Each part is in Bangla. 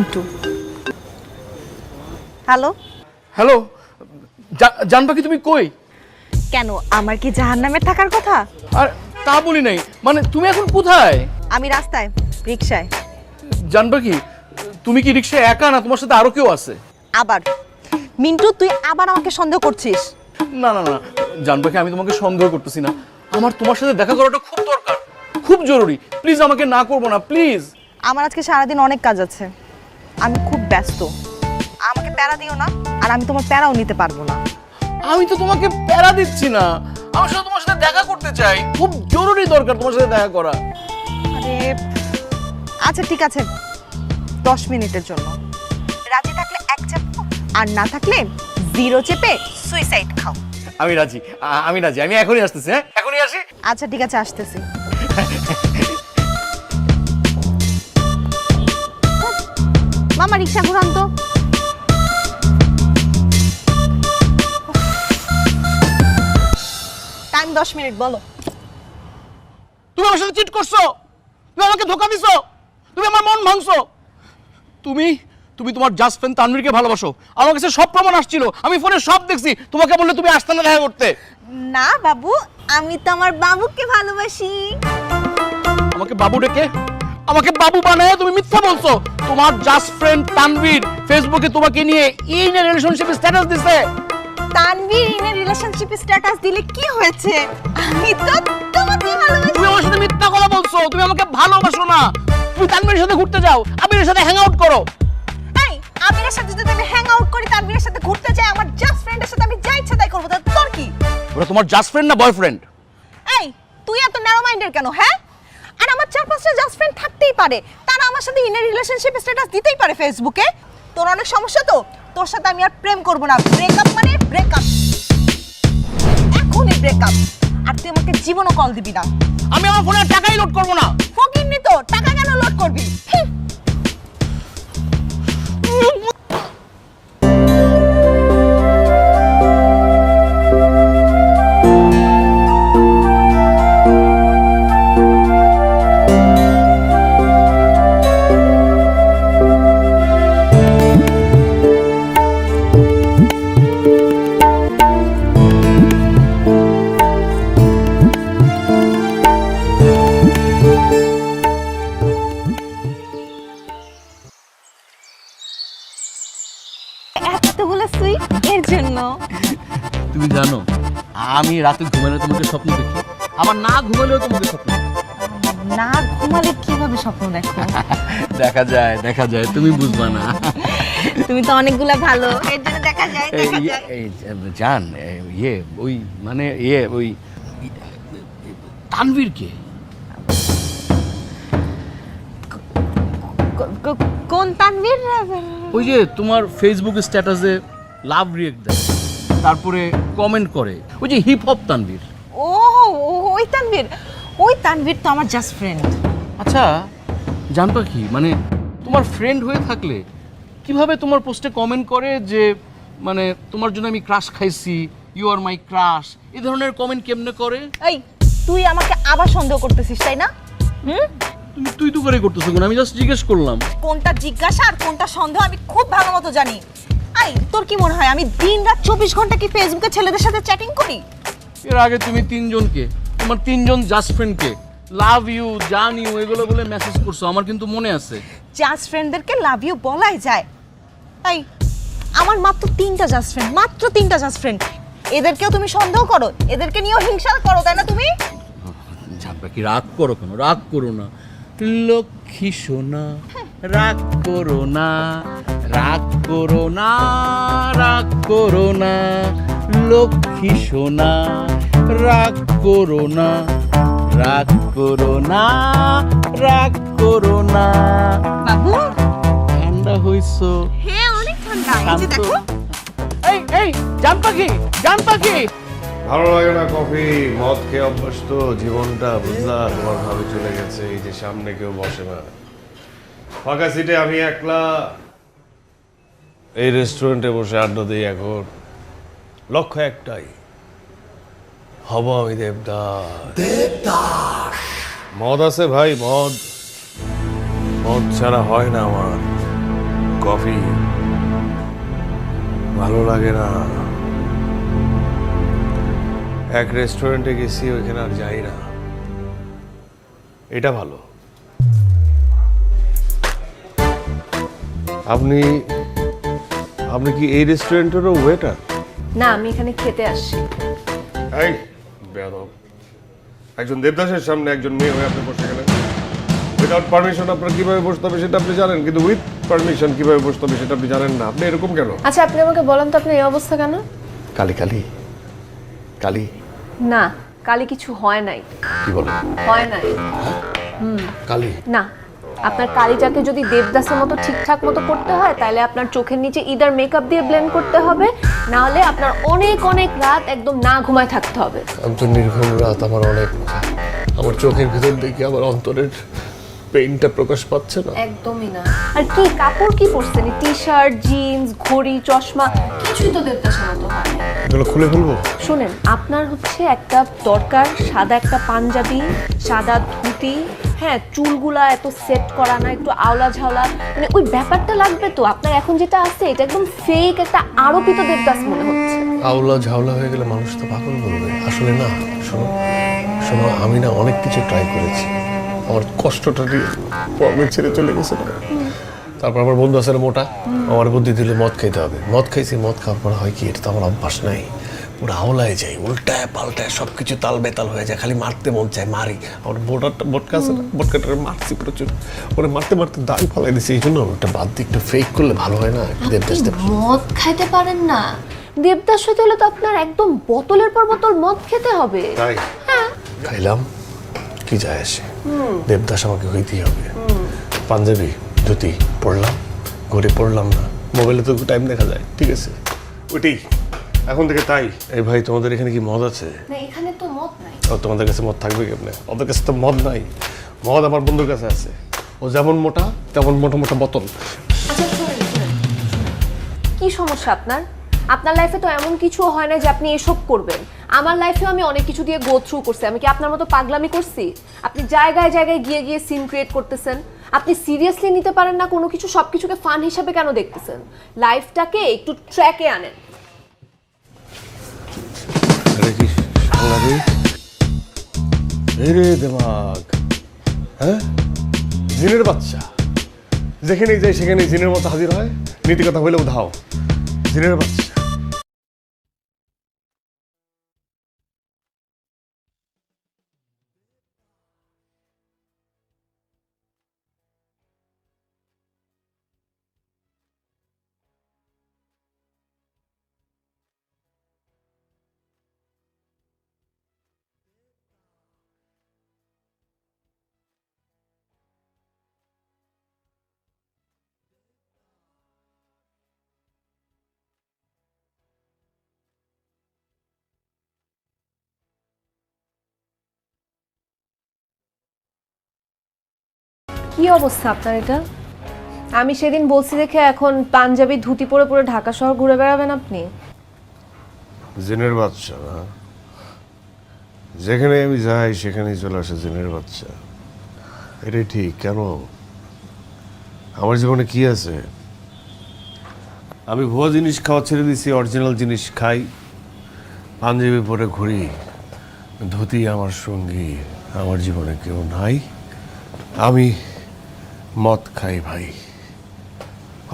মিন্টু। হ্যালো। হ্যালো, জানবা কি তুমি কই? কেন, আমার কি জাহান্নামে থাকার কথা? আর তা বলি নাই, মানে তুমি এখন কোথায়? আমি রাস্তায়, রিকশায়। জানবা কি, তুমি কি রিকশায় একা না তোমার সাথে আরো কেউ আছে? আবার মিন্টু, তুই আবার আমাকে সন্দেহ করছিস? না না না, জানবা কি, আমি তোমাকে সন্দেহ করতেছি না। আমার তোমার সাথে দেখা করাটা খুব দরকার, খুব জরুরি। প্লিজ আমাকে না করবো না, প্লিজ। আমার আজকে সারাদিন অনেক কাজ আছে, আমি খুব ব্যস্ত। আমাকে প্যারা দিও না, আর আমি তোমার প্যারাও নিতে পারবো না। আমি তো তোমাকে প্যারা দিচ্ছি না, আমি শুধু তোমার সাথে দেখা করতে চাই, খুব জরুরি দরকার তোমার সাথে দেখা করা। আরে আচ্ছা ঠিক আছে, 10 মিনিটের জন্য রাজি থাকলে 1 চাপো, আর না থাকলে 0 চেপে সুইসাইড খাও। আমি রাজি, আমি রাজি, আমি এখনই আসতেছি। হ্যাঁ, এখনই আসি। আচ্ছা ঠিক আছে, আসতেছি। মামা রিকশা ঘুরান তো। টাইম 10 মিনিট, বলো। তুমি আমার সাথে চিট করছো, তুমি আমাকে ধোঁকা দিছো, তুমি আমার মন ভাঙছো। তুমি তুমি তোমার জাস্ট ফ্রেন্ড তানভীরকে ভালোবাসো। আমার কাছে সব প্রমাণ আসছিল, আমি ফোনে সব দেখছি। তোমাকে বললে তুমি আসতে না দেখা করতে। না বাবু, আমি তো আমার বাবুকে ভালোবাসি। আমাকে বাবু ডেকে, আমাকে বাবু বানায় তুমি মিথ্যা বলছো। তোমার জাস্ট ফ্রেন্ড তানভীর ফেসবুকে তোমাকে নিয়ে ইন এ রিলেশনশিপ স্ট্যাটাস দিছে। Tanvir in a relationship status দিলে কি হয়েছে? আমি তো তোমাকে ভালোবাসি। তুমি আমার সাথে মিথ্যা কথা বলছো, তুমি আমাকে ভালোবাসো না। তুমি তানভীরের সাথে ঘুরতে যাও, আবিরের সাথে হ্যাং আউট করো। এই আবিরের সাথে যদি আমি হ্যাং আউট করি, তানভীরের সাথে ঘুরতে যাই, আমার জাস্ট ফ্রেন্ডের সাথে আমি যা ইচ্ছা তাই করব, তাতে তোর কি? ওরা তোমার জাস্ট ফ্রেন্ড না বয়ফ্রেন্ড? এই তুই এত ন্যারো মাইন্ডের কেন? হ্যাঁ, আর আমার 4-5টা জাস্ট ফ্রেন্ড থাকতেই পারে, তারা আমার সাথে ইন এ রিলেশনশিপ স্ট্যাটাস দিতেই পারে ফেসবুকে। তোর অনেক সমস্যা তো, তোর সাথে আমি আর প্রেম করব না। ব্রেকআপ মানে ব্রেকআপ, এখনই ব্রেকআপ। আর তুই আমাকে জীবনও কল দিবি না। আমি আমার ফোনে টাকাই লোড করবো না। ফকিন্নি তো, টাকা কেন লোড করবি? এতগুলো সুইট এর জন্য? তুমি জানো, আমি রাতে ঘুমালে তোমাকে স্বপ্ন দেখি, আবার না ঘুমালেও তোমাকে স্বপ্ন দেখি। না ঘুমালে কিভাবে স্বপ্ন দেখো? দেখা যায়, দেখা যায়, তুমি বুঝবা না। তুমি তো অনেকগুলা ভালো, এর জন্য দেখা যায়, দেখা যায়। এই জান, ইয়ে ওই মানে ইয়ে ওই তানভীরকে। কোন তানভীর? ওই যে তোমার ফেসবুক স্ট্যাটাসে লাভ রিয়েক্ট দেয়, তারপরে কমেন্ট করে, ওই যে হিপ হপ তানভীর। ও ওই তানভীর, ওই তানভীর তো আমার জাস্ট ফ্রেন্ড। আচ্ছা, জানতো কি, মানে তোমার ফ্রেন্ড হয়ে থাকলে কিভাবে তোমার পোস্টে কমেন্ট করে যে মানে তোমার জন্য আমি ক্রাশ খাইছি, ইউ আর মাই ক্রাশ, এই ধরনের কমেন্ট কেমনে করে? এই তুই আমাকে আবার সন্দেহ করতেছিস, তাই না? তুমি তুই তো করে করতেছো কেন? আমি জাস্ট জিজ্ঞেস করলাম। কোনটা জিজ্ঞাসা আর কোনটা সন্দেহ আমি খুব ভালো মতো জানি। এই তোর কি মনে হয় আমি দিন-রাত 24 ঘন্টা কি ফেসবুকে ছেলেদের সাথে চ্যাটিং করি? এর আগে তুমি তিনজনকে, তোমার তিনজন জাস্ট ফ্রেন্ডকে লাভ ইউ, জান ইউ এগুলো বলে মেসেজ করছো, আমার কিন্তু মনে আছে। জাস্ট ফ্রেন্ডদেরকে লাভ ইউ বলাই যায়? এই আমার মাত্র 3টা জাস্ট ফ্রেন্ড, মাত্র 3টা জাস্ট ফ্রেন্ড। এদেরকেও তুমি সন্দেহ করো, এদেরকে নিয়েও হিংসা করো, তাই না? তুমি জানবা কি, রাগ করো কেন? রাগ করো না লক্ষ্মী সোনা, রাগ করো না, রাগ করো না, রাগ করো না লক্ষ্মী সোনা, রাগ করো না, রাগ করো না, রাগ করো না। বাবু ঠান্ডা হইছো? হ্যাঁ অনেক ঠান্ডা, এই যে দেখো। এই এই জান পাখি, জান পাখি। ভালো লাগে না কফি, মদ খেয়ে অভ্যাস তো, জীবনটা বুঝলা তোমার ভাবে চলে গেছে। এই যে সামনে কেউ বসে না, ফাঁকা সিটে আমি একলা এই রেস্টুরেন্টে বসে আড্ডা দিই। এখন লক্ষ্য একটাই, হব আমি দেবদাস। মদ আছে ভাই, মদ, মদ ছাড়া হয় না আমার। কফি ভালো লাগে না। এক রেস্টুরেন্টে গেছি, ওইখানে আর যাই না। এটা ভালো। আপনি আপনি কি এই রেস্টুরেন্টেরও ওয়েটার? না, আমি এখানে খেতে আসছি। এই বেয়াদব, একজন দেবদাসের সামনে একজন মেয়ে হয়ে আপনি বসে গেলেন। উইদাউট পারমিশন আপনার কিভাবে বসতে হবে সেটা আপনি জানেন, কিন্তু উইথ পারমিশন কিভাবে বসতে হবে সেটা আপনি জানেন না। আপনি এরকম কেন? আচ্ছা, আপনি আমাকে বলেন তো আপনার এই অবস্থা কেন? কালি কালি কালি না, কালি কিছু হয় নাই। কি বলেন? হয় নাই। কালি না, আপনার কালিটাকে যদি দেবদাসের মতো ঠিকঠাক মতো করতে হয় তাহলে আপনার চোখের নিচে ইদার মেকআপ দিয়ে ব্লেন্ড করতে হবে, না হলে আপনার অনেক অনেক রাত একদম না ঘুমায় থাকতে হবে। আমি তো নির্ঘুম রাত, আমার অনেক, আমার চোখের ভিতর দেখে আমার অন্তরের পেইনটা প্রকাশ পাচ্ছে না। একদমই না। আর কি কাপড় কি পরছেন? টি শার্ট, জিন্স, ঘড়ি, চশমা, কিছুই তো দেবদাসের মতো হয় না। এগুলো খুলে ফেলবো? শুনেন, আপনার হচ্ছে একটা দরকার সাদা একটা পাঞ্জাবি, সাদা ধুতি, হ্যাঁ চুলগুলা এত সেট করা না, একটু আওলা ঝাওলা, মানে ওই ব্যাপারটা লাগবে তো। আপনার এখন যেটা আছে এটা একদম ফেক, একটা আরোপিত দেবদাস মনে হচ্ছে। আওলা ঝাওলা হয়ে গেলে মানুষ তো পাগল বলবে। আসলে না, শোনো শোনো, আমি না অনেক কিছু ট্রাই করেছি। আমার কষ্টটা পর্বে ছেড়ে চলে গেছে না। তারপর আমার বন্ধু আছে মোটা, আমার বুদ্ধি দিলে মদ খাইতে হবে। মদ খাইছি, মদ খাওয়ার পর হয় কি, এটা তো আমার অভ্যাস নাই, পুরো আওলায় যাই, উল্টায় পাল্টায় সবকিছু তাল বেতাল হয়ে যায়, খালি মারতে মন চায়, মারি। আমার বোটকা আছে না, বোটকাটারে মারছি প্রচুর, ওরে মারতে মারতে দাড়ি ফালাই দিছি। এই জন্য ওটা বাদ দিয়ে একটু ফেক করলে ভালো হয় না? দেবদাস মদ খাইতে পারেন না? দেবদাস হতে হলে তো আপনার একদম বোতলের পর বোতল মদ খেতে হবে। তাই খাইলাম, কি যায় আসে, দেবদাস আমাকে হইতেই হবে। পাঞ্জাবি ধুতি পড়লাম, ঘরে পড়লাম না, মোবাইলে তো টাইম দেখা যায়, ঠিক আছে ওইটাই এখন থেকে তাই। এই ভাই, তোমাদের এখানে কি মদ আছে? না, এখানে তো মদ নাই। ও, তোমাদের কাছে মদ থাকবে কেমনে? ওদের কাছে তো মদ নাই। মদ আমার বন্ধুর কাছে আছে, ও যেমন মোটা তেমন মোটা মোটা বোতল। আচ্ছা শুনেন, কি সমস্যা আপনার? আপনার লাইফে তো এমন কিছু হয় না যে আপনি এসব করবেন। আমার লাইফেও আমি অনেক কিছু দিয়ে গো থ্রু করছি। আমি কি আপনার মতো পাগলামি করছি? আপনি জায়গায় জায়গায় গিয়ে গিয়ে সিন ক্রিয়েট করতেছেন। আপনি সিরিয়াসলি নিতে পারেন না কোনো কিছু, সব কিছুকে ফান হিসাবে কেন দেখতেছেন? লাইফটাকে একটু ট্র্যাকে আনেন। দেমাগ, হ্যাঁ, জিনের বাচ্চা, যেখানেই যায় সেখানে জিনের মতো হাজির হয়। নীতি কথা হইলেও ধাও, জিনের বাচ্চা। কি অবস্থা আপনার এটা? আমি সেদিন বলছি দেখে এখন পাঞ্জাবি ধুতি পরে পরে ঢাকা শহর ঘুরে বেড়াবেন আপনি? জিনের বাচ্চা না, যেখানে আমি যাই সেখানেই চলে আসে জিনের বাচ্চা। এটাই ঠিক। কেন? আমার জীবনে কি আছে? আমি ভুয়া জিনিস খাওয়া ছেড়ে দিছি, অরিজিনাল জিনিস খাই, পাঞ্জাবি পরে ঘুরি, ধুতি আমার সঙ্গী। আমার জীবনে কেউ নাই, আমি মদ খাই ভাই।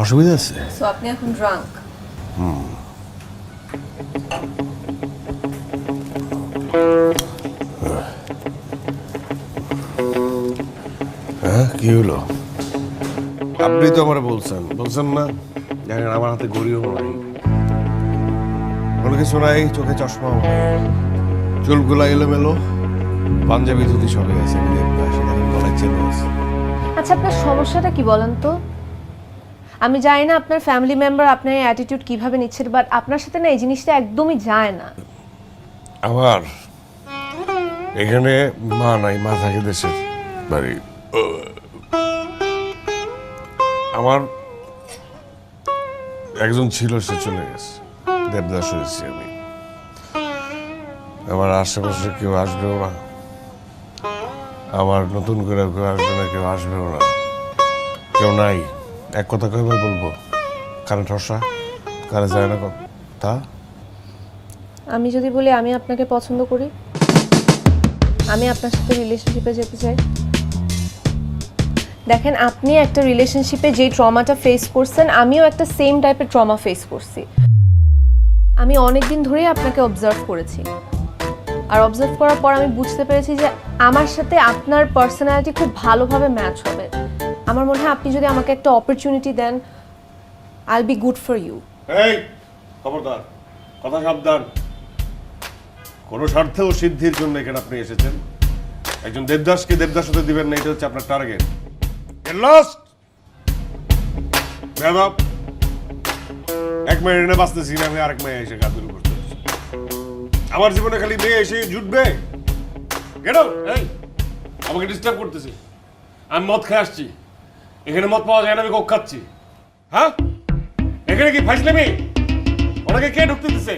অসুবিধা আছে? সো আপনি এখন ড্রাঙ্ক? হ্যাঁ, কি হলো? আপনি তো আমার বলছেন না, দেখেন আমার হাতে গড়িও নাই, কোনো কিছু নাই, চোখে চশমাও নাই, চুলগুলা এলোমেলো, পাঞ্জাবি ধুতি সবই আছে। আচ্ছা, আপনার সমস্যাটা কি বলেন তো? আমি জানি না আপনার ফ্যামিলি মেম্বার আপনার এই অ্যাটিটিউড কিভাবে নিচ্ছে, বাট আপনার সাথে না এই জিনিসটা একদমই যায় না। আমার এখানে মা নাই, মা থাকে দেশের বাড়ি। আমার একজন ছিল, সে চলে গেছে, দেবদাস হয়েছি আমি। আমার আশেপাশে কেউ আসবেও না, আমার নতুন করে কেউ আসবে না, কেউ আসবেও না, কেউ নাই। এক কথা কয়বার বলবো? কানে ঠসা, কানে যায় না তা? আমি যদি বলি আমি আপনাকে পছন্দ করি, আমি আপনার সাথে রিলেশনশিপে যেতে চাই। দেখেন, আপনি একটা রিলেশনশিপে যেই ট্রমাটা ফেস করছেন, আমিও একটা সেম টাইপের ট্রমা ফেস করছি। আমি অনেক দিন ধরেই আপনাকে অবজার্ভ করেছি, আর অবজার্ভ করার পর আমি বুঝতে পেরেছি যে আমার সাথে আপনার পার্সোনালিটি খুব ভালোভাবে ম্যাচ হবে। আমার মনে হয় আপনি যদি আমাকে একটা অপরচুনিটি দেন, I will be good for you. এই খবরদার, কথা সাবধান। কোনো স্বার্থে ও সিদ্ধির জন্য এখানে আপনি এসেছেন। একজন দেবদাসকে দেবদাস হতে দিবেন না, এটা হচ্ছে আপনার টার্গেট। লস্ট বেয়াদব। এক মেয়ে এনে বাঁচতেছি না, আমি আরেক মেয়ে এসে গাদুর করতে। আমার জীবনে খালি মেয়ে এসে জুটবে। Get out. এই আমাকে ডিস্টার্ব করতেছে। আমি মদ খেয়ে আসছি, এখানে মদ পাওয়া যায় না, আমি কোক খাচ্ছি। হ্যাঁ, এখানে কি ফাইজলামি? ওনাকে কে ঢুকতে দিছে?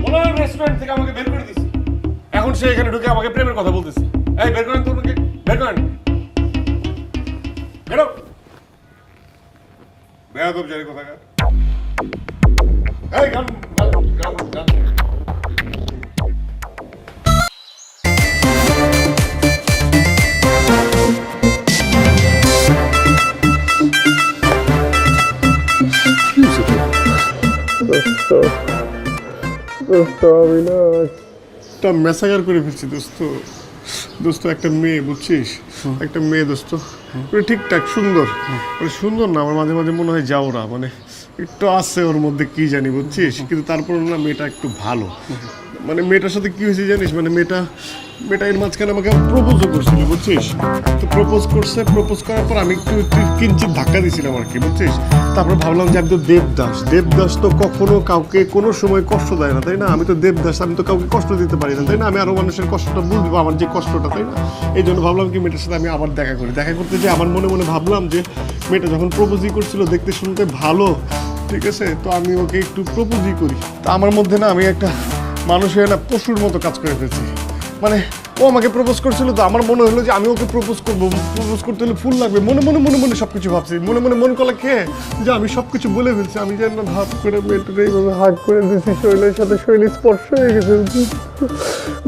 ওনার রেস্টুরেন্ট থেকে আমাকে বের করে দিছে। এখন সে এখানে ঢুকে আমাকে প্রেমের কথা বলতেছে। এই বের করেন তো ওনাকে, বের করেন। বেরো বেয়াদব জানি কোথাকার। এই গান গান গান গান। আমি না একটা মেসাগার করে ফেলছি দোস্ত। দোস্ত একটা মেয়ে, বুঝছিস, একটা মেয়ে দোস্ত, ঠিকঠাক সুন্দর, মানে সুন্দর না, আমার মাঝে মাঝে মনে হয় যাওরা, মানে একটু আছে ওর মধ্যে কি জানি, বুঝছিস, কিন্তু তারপর না মেয়েটা একটু ভালো। মানে মেয়েটার সাথে কি হয়েছে জানিস, মানে মেয়েটা এর মাঝখানে আমাকে প্রপোজও করছিল, বুঝছিস। তো প্রপোজ করছে, প্রপোজ করার পর আমি একটু কিঞ্চিত ধাক্কা দিয়েছিলাম আর কি, বুঝছিস। তারপর ভাবলাম যে আমি তো দেবদাস, দেবদাস তো কখনো কাউকে কোনো সময় কষ্ট দেয় না, তাই না? আমি তো দেবদাস, আমি তো কাউকে কষ্ট দিতে পারি না, তাই না? আমি আরো মানুষের কষ্টটা বুঝবো, আমার যে কষ্টটা, তাই না? এই জন্য ভাবলাম কি মেয়েটার সাথে আমি আবার দেখা করি। দেখা করতে যে আমার মনে মনে ভাবলাম যে মেয়েটা যখন প্রপোজই করছিল, দেখতে শুনতে ভালো, ঠিক আছে, তো আমি ওকে একটু প্রপোজই করি। তা আমার মধ্যে না আমি একটা মানুষের না পশুর মতো কাজ করে ফেলছি। মানে ও আমাকে প্রপোজ করছিল, তো আমার মনে হলো যে আমি ওকে প্রপোজ করবো। প্রপোজ করতে হলে ফুল লাগবে, মনে মনে মনে মনে সব কিছু ভাবছি, মনে মনে মন কলা খেয়ে যে আমি সব কিছু বলে ফেলছি। আমি যেন ভাব করে মেয়েটার এইভাবে হাত করে দিয়েছি, শৈলের সাথে শৈলী স্পর্শ হয়ে গেছে।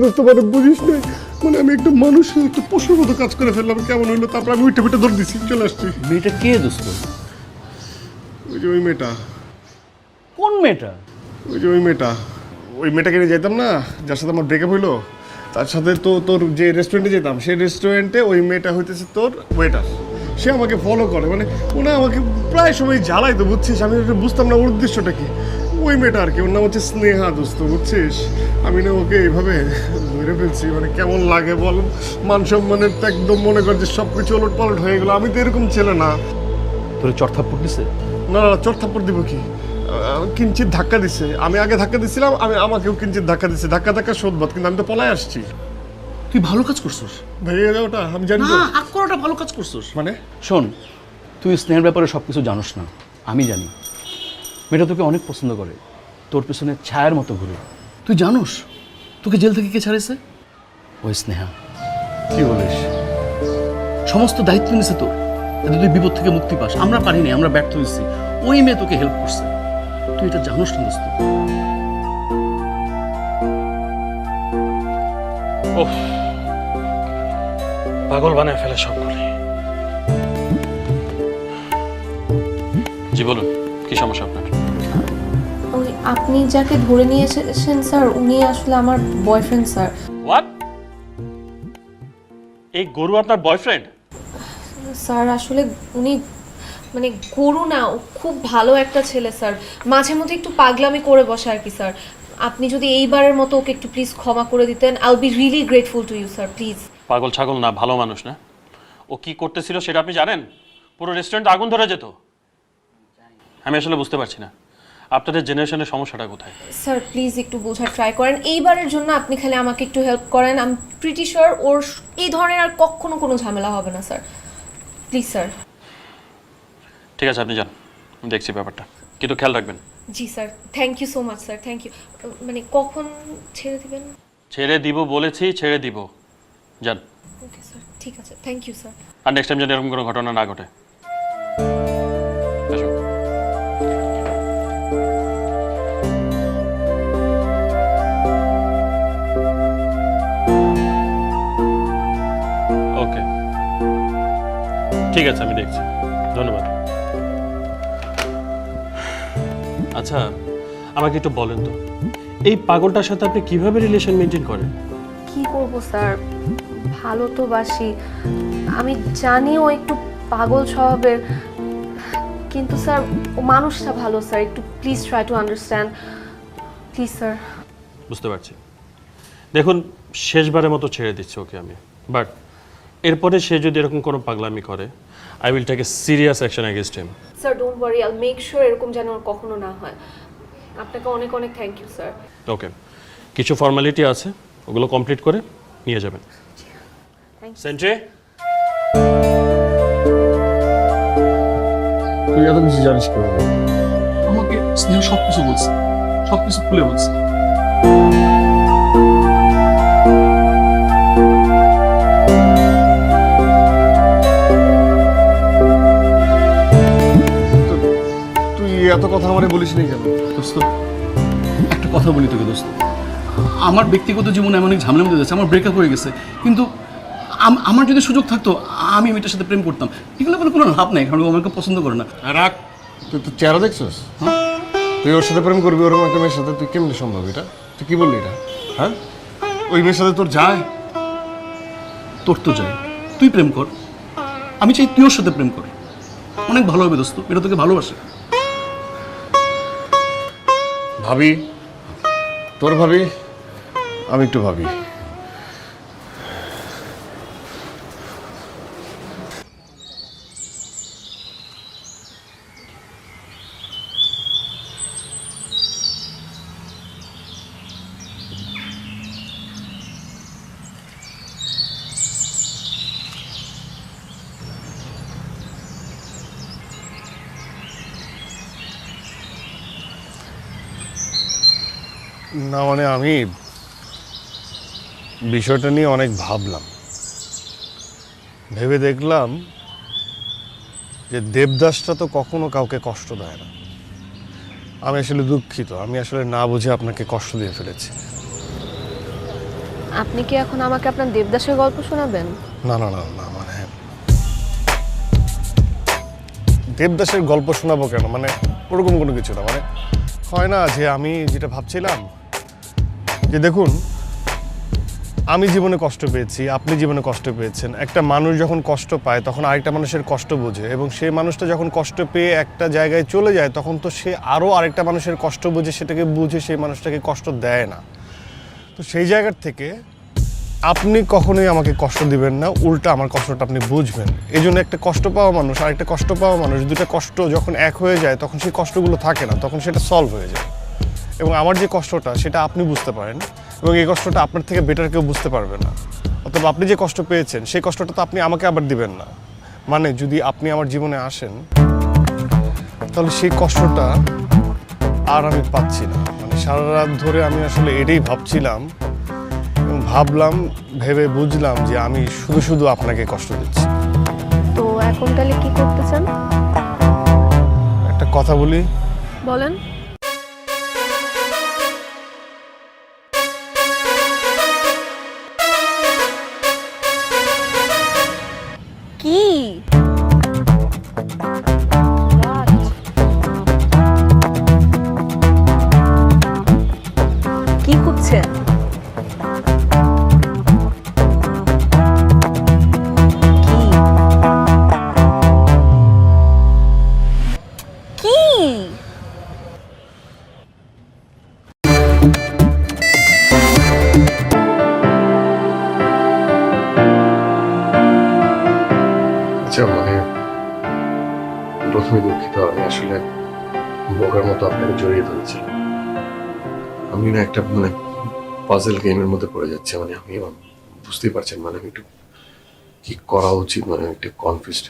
দোস্ত মানে বুঝিস না, মানে আমি একটা মানুষের একটা পশুর মতো কাজ করে ফেললাম। কেমন হইলো? তারপর আমি উঠে পিঠে ধরে দিচ্ছি, চলে আসছি। মেয়েটা কে দোস্ত? ওই যে ওই মেয়েটা। কোন মেয়েটা? ওই যে ওই মেয়েটা, ওই মেয়েটাকে নিয়ে যেতাম না, যার সাথে আমার ব্রেকআপ হইলো, তার সাথে তো তোর যে রেস্টুরেন্টে যেতাম, সেই রেস্টুরেন্টে ওই মেয়েটা হইতেছে তোর ওয়েটার। সে আমাকে ফলো করে, মানে ওনা আমাকে প্রায় সময় জ্বালাই, তো বুঝছিস। আমি বুঝতাম না ওর উদ্দেশ্যটা কি। ওই মেয়েটা আর কি, ওর নাম হচ্ছে স্নেহা দোস্ত, বুঝছিস। আমি না ওকে এইভাবে ধরে ফেলছি, মানে কেমন লাগে বল? মান সম্মানের তো একদম মনে কর যে সব কিছু ওলট পালট হয়ে গেলো। আমি তো এরকম ছেলে না। তোর চড়থাপ্পড় দিছে? না না, চোর থাপ্পড় দিব কি, কিঞ্চিত ধাক্কা দিছে। আমি আগে ধাক্কা দিছিলাম, আমাকেও কিঞ্চিত ধাক্কা দিচ্ছে। ধাক্কা শোধবাদ, কিন্তু আমি তো পলায় আসছি। তুই ভালো কাজ করছিস। ভেঙে যাও ওটা, আমি জানি তো। হাক করাটা ভালো কাজ করছিস। মানে শোন, তুই স্নেহের ব্যাপারে সব কিছু জানোস না, আমি জানি। মেয়েটা তোকে অনেক পছন্দ করে, তোর পেছনে ছায়ার মতো ঘুরে। তুই জানোস তোকে জেল থেকে কে ছাড়েছে? ওই স্নেহা। কি বলিস? সমস্ত দায়িত্ব নিছে তোর, যাতে তুই বিপদ থেকে মুক্তি পাস। আমরা পারিনি, আমরা ব্যর্থ হয়েছি। ওই মেয়ে তোকে হেল্প করছে, তুই এটা জানোস না দোস্ত। ওহ, পাগল বানায় ফেলে সবগুলি। জি বলুন, কি সমস্যা আপনার? ওই আপনি যাকে ধরে নিয়ে এসেছেন স্যার, উনি আসলে আমার বয়ফ্রেন্ড স্যার। হোয়াট? এই গরু আপনার বয়ফ্রেন্ড? স্যার আসলে উনি মানে গরু না, ও খুব ভালো একটা ছেলে স্যার। মাঝে মধ্যে একটু পাগলামি করে বসে আর কি স্যার। আপনি যদি এইবারের মতো ওকে একটু প্লিজ ক্ষমা করে দিতেন, I will be really grateful to you sir, please. পাগল ছাগল না, ভালো মানুষ না। ও কি করতেছিল সেটা আপনি জানেন? পুরো রেস্টুরেন্টে আগুন ধরে যেত। আমি আসলে বুঝতে পারছি না আপনাদের জেনারেশনের সমস্যাটা কোথায়। স্যার প্লিজ একটু বোঝার ট্রাই করেন, এইবারের জন্য আপনি খালি আমাকে একটু হেল্প করেন। আই এম প্রিটি শিওর ওর এই ধরনের আর কখনো কোনো ঝামেলা হবে না স্যার, প্লিজ স্যার। ঠিক আছে, আপনি যান, আমি দেখছি ব্যাপারটা, কিন্তু খেয়াল রাখবেন। জি sir, thank you so much sir, thank you. মানে কখন ছেড়ে দিবেন? ছেড়ে দিব বলেছি, ছেড়ে দিব। যান। ওকে স্যার, ঠিক আছে, থ্যাংক ইউ স্যার। আর নেক্সট টাইম যেন এরকম কোনো ঘটনা না ঘটে। ঠিক আছে, আমি দেখছি। ধন্যবাদ। আচ্ছা, আমাকে একটু বলেন তো, এই পাগলটার সাথে আপনি কিভাবে রিলেশন মেনটেন করেন? কি করব স্যার, ভালো তো বাসি, আমি জানি ও একটু পাগল স্বভাবের, কিন্তু স্যার ও মানুষটা ভালো স্যার, একটু please try to understand please sir. বুঝতে পারছি। দেখুন, শেষবারের মতো ছেড়ে দিচ্ছি ওকে আমি, বাট এরপরে সে যদি এরকম কোনো পাগলামি করে, I will take a serious action against him. Sir don't worry, I make sure এরকম যেন আর কখনো না হয়। আপনাকে অনেক অনেক থ্যাংক ইউ স্যার। ওকে, কিছু ফর্মালিটি আছে, ওগুলো কমপ্লিট করে নিয়ে যাবেন। সেন্ট্রি, তুই এত কিছু জানিস কিভাবে? আমাকে স্নেহ সবকিছু বলছে, সবকিছু খুলে বলছে। তুই এত কথা আমারে বলিস নি কেন? দোস্ত, একটা কথা বলি তোকে দোস্ত, আমার ব্যক্তিগত জীবনে এমন অনেক ঝামেলার মধ্যে যাচ্ছে, আমার ব্রেকআপ হয়ে গেছে, কিন্তু আমার যদি সুযোগ থাকতো আমি মেয়েটার সাথে প্রেম করতাম। এগুলো বলে কোনো লাভ নাই, কারণ ও আমাকে পছন্দ করে না। রাখ, তুই তো চেহারা দেখছিস? হ্যাঁ, তুই ওর সাথে প্রেম করবি, ওরকম একটা মেয়ের সাথে? তুই কেমনি সম্ভব এটা? তুই কি বললি এটা? হ্যাঁ, ওই মেয়ের সাথে তোর যায়? তোর তো যাই, তুই প্রেম কর, আমি চাই তুই ওর সাথে প্রেম কর, অনেক ভালো হবে দোস্ত, এটা তোকে ভালোবাসে। ভাবি, তোর ভাবি, আমি একটু ভাবি। না মানে আমি বিষয়টা নিয়ে অনেক ভাবলাম, ভেবে দেখলাম যে দেবদাসটা তো কখনো কাউকে কষ্ট দেয় না। আমি আসলে দুঃখিত, আমি আসলে না বুঝে আপনাকে কষ্ট দিয়ে ফেলেছি। আপনি কি এখন আমাকে আপনার দেবদাসের গল্প শোনাবেন? না না না না, মানে দেবদাসের গল্প শোনাবো কেন, মানে ওরকম কোনো কিছু না। মানে হয় না যে আমি যেটা ভাবছিলাম যে দেখুন, আমি জীবনে কষ্ট পেয়েছি, আপনি জীবনে কষ্ট পেয়েছেন। একটা মানুষ যখন কষ্ট পায় তখন আরেকটা মানুষের কষ্ট বোঝে, এবং সেই মানুষটা যখন কষ্ট পেয়ে একটা জায়গায় চলে যায় তখন তো সে আরও আরেকটা মানুষের কষ্ট বোঝে, সেটাকে বুঝে সেই মানুষটাকে কষ্ট দেয় না। তো সেই জায়গার থেকে আপনি কখনোই আমাকে কষ্ট দিবেন না, উল্টা আমার কষ্টটা আপনি বুঝবেন। এই জন্য একটা কষ্ট পাওয়া মানুষ আর একটা কষ্ট পাওয়া মানুষ, দুটো কষ্ট যখন এক হয়ে যায় তখন সেই কষ্টগুলো থাকে না, তখন সেটা সলভ হয়ে যায়। এবং আমার যে কষ্টটা সেটা আপনি বুঝতে পারেন, এবং এই কষ্টটা আপনার থেকে বেটার কেউ বুঝতে পারবে না। অথবা আপনি যে কষ্ট পেয়েছেন সেই কষ্টটা তো আপনি আমাকে আবার দিবেন না। মানে যদি আপনি আমার জীবনে আসেন তাহলে সেই কষ্টটা আর আমি পাচ্ছি না। মানে সারা রাত ধরে আমি আসলে এটাই ভাবছিলাম, এবং ভাবলাম, ভেবে বুঝলাম যে আমি শুধু শুধু আপনাকে কষ্ট দিচ্ছি। তো এখন তাহলে কি করতে চান? একটা কথা বলি। বলেন। কি কি খুঁজছেন? কি আচ্ছা, মানে প্রথমে দুঃখিত, আমি আসলে বোকার মতো আপনাকে জড়িয়ে ধরেছি। আমি না একটা মানে পাজল গেমের মধ্যে পড়ে যাচ্ছে, মানে আপনি বুঝতেই পারছেন, মানে আমি একটু কি করা উচিত, মানে আমি একটু কনফিউজড।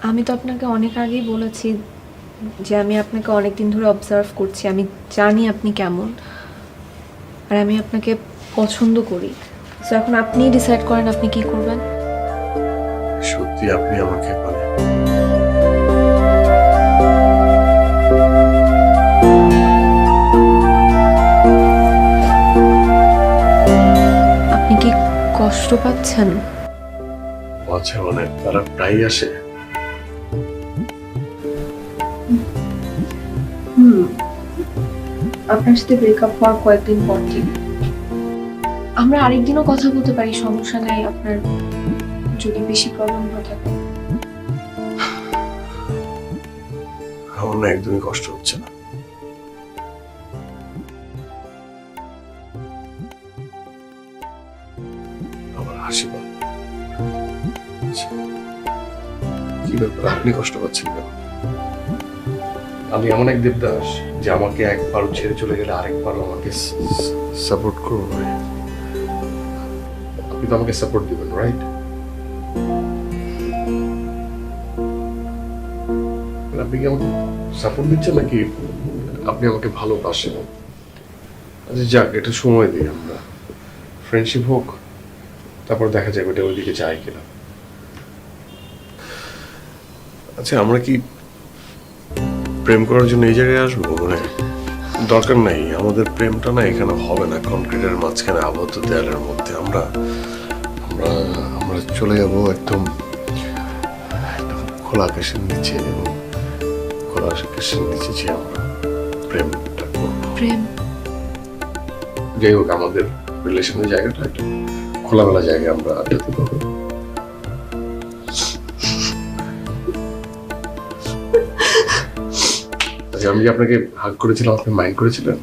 আমি তো আপনাকে অনেক আগেই বলেছি যে আমি আপনাকে অনেক দিন ধরে অবজার্ভ করছি, আমি জানি আপনি কেমন, আর আমি আপনাকে পছন্দ করি। তো এখন আপনিই ডিসাইড করেন আপনি কি করবেন। সত্যি আপনি আমাকে মানে আপনি কি কষ্ট পাচ্ছেন? আচ্ছা মানে তারা প্রায়ই আসে? আপনার সাথে ব্রেকআপ হওয়ার কয়েকদিন পর থেকে আমরা আরেকদিনও কথা বলতে পারি, সমস্যা নাই। আপনার যদি বেশি প্রবলেম হয়ে থাকে। আমার না একদমই কষ্ট হচ্ছে না। আমার হাসি পায়। আচ্ছা, কি ব্যাপার, আপনি কষ্ট পাচ্ছেন কেন? আমি এমন এক দেবদাস যে আমাকে একবার ছেড়ে চলে গেলে আরেকবার আমাকে সাপোর্ট করবে। আপনি তো আমাকে সাপোর্ট দিবেন, রাইট? আপনি কি আমাকে সাপোর্ট দিচ্ছেন নাকি আপনি আমাকে ভালোবাসেন? আচ্ছা যাক, এটা সময় দিই আমরা, ফ্রেন্ডশিপ হোক, তারপর দেখা যাবে এটা ওইদিকে যায় কিনা। আচ্ছা আমরা কি প্রেম করার জন্য এই জায়গায় আসবো? মানে দরকার নাই, আমাদের প্রেমটা না এখানে হবে না কনক্রিটের মাঝখানে আবদ্ধ দেয়ালের মধ্যে। আমরা আমরা আমরা চলে যাবো একদম খোলা আকাশের নিচে, এবং খোলা আকাশের নিচে যে আমরা প্রেমটা করবো। প্রেম? যাই হোক, আমাদের রিলেশনের জায়গাটা একটা খোলামেলা জায়গায় আমরা আড্ডা দিতে পারবো। আচ্ছা আমি যে আপনাকে হাগ করেছিলাম, আপনি মাইন্ড করেছিলেন?